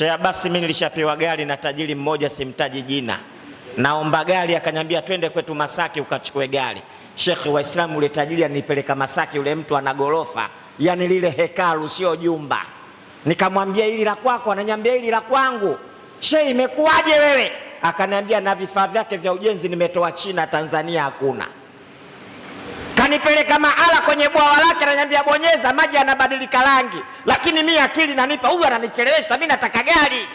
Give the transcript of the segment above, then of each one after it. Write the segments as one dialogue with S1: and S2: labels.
S1: Sheikh basi mimi nilishapewa gari na tajiri mmoja simtaji jina. Naomba gari, akaniambia twende kwetu Masaki ukachukue gari. Sheikh, Waislamu ule tajiri anipeleka Masaki, ule mtu ana gorofa, yani lile hekalu sio jumba. Nikamwambia hili la kwako, ananiambia hili la kwangu. Sheikh, imekuwaje wewe? Akaniambia na vifaa vyake vya ujenzi nimetoa China, Tanzania hakuna. Kanipeleka mahala kwenye bwawa lake, ananiambia bonyeza maji yanabadilika rangi, lakini mimi akili nanipa, huyu ananichelewesha, mimi nataka gari.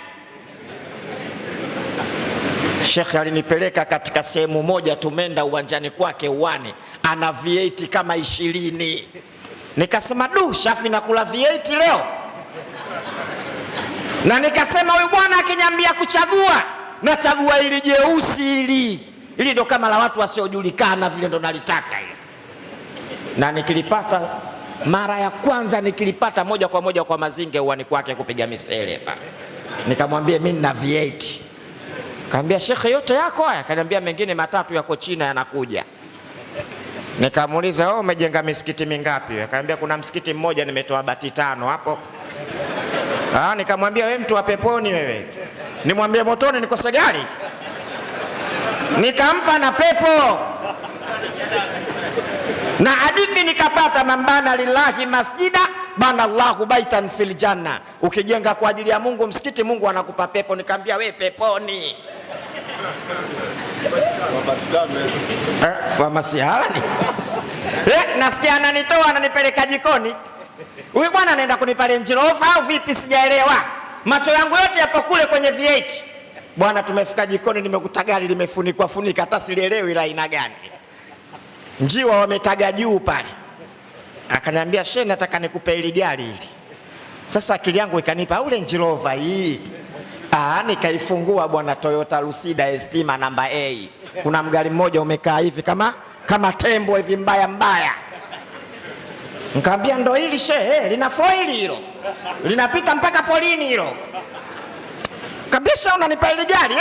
S1: Sheikh alinipeleka katika sehemu moja, tumenda uwanjani kwake uwani, ana V8 kama 20. Nikasema du, Shafi nakula V8 leo. Na nikasema huyu bwana akiniambia kuchagua, nachagua ili jeusi ili ndo kama la watu wasiojulikana vile ndo nalitaka ile. Na nikilipata mara ya kwanza, nikilipata moja kwa moja kwa Mazinge uwani kwake kupiga misele pale. Nikamwambia mimi nina V8. Kaambia Sheikh, yote yako haya? Kaniambia mengine matatu yako China yanakuja. Nikamuuliza, umejenga misikiti mingapi? Akaambia kuna msikiti mmoja nimetoa bati 5 hapo. Nikamwambia wewe mtu wa peponi wewe, nimwambie motoni nikose gari? Nikampa na pepo. Na hadithi nikapata, mambana lillahi masjida bana Allahu baitan fil janna. Ukijenga kwa ajili ya Mungu msikiti, Mungu anakupa pepo. Nikamwambia wewe peponi. Famasi halani. Nasikia ananitoa ananipeleka jikoni. Huyu bwana anaenda kunipa Range Rover au vipi, sijaelewa. Macho yangu yote yapo kule kwenye V8. Bwana, tumefika jikoni, nimekuta gari limefunikwa hata sielewi la aina gani. Njiwa wametaga juu pale. Akaniambia Sheikh, nataka nikupe ile gari hili. Sasa akili yangu ikanipa ule Range Rover hii. Nikaifungua bwana, Toyota Lucida Estima namba A. Kuna mgari mmoja umekaa hivi kama tembo hivi mbaya. Nikamwambia ndo hili Sheikh, lina foil hilo. Linapita mpaka polini hilo. Kabisa unanipa ile gari?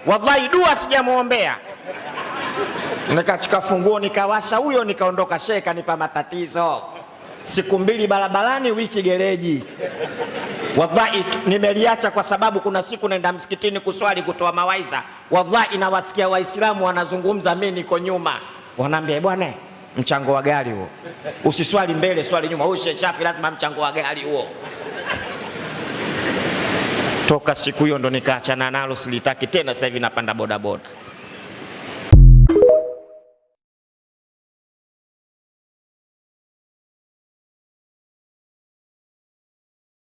S1: Wallahi dua sijamuombea. Nikachukua funguo nikawasha huyo, nikaondoka. Sheikh kanipa matatizo. Siku 2 barabarani, wiki gereji. Wallahi nimeliacha kwa sababu kuna siku naenda msikitini kuswali kutoa mawaidha. Wallahi nawasikia Waislamu wanazungumza, mimi niko nyuma. Wanaambia bwana, mchango wa gari huo. Usiswali mbele, swali nyuma. Huyu Sheikh Shafi lazima mchango wa gari huo. Toka siku hiyo ndo nikaachana nalo, silitaki tena. Sasa hivi napanda bodaboda.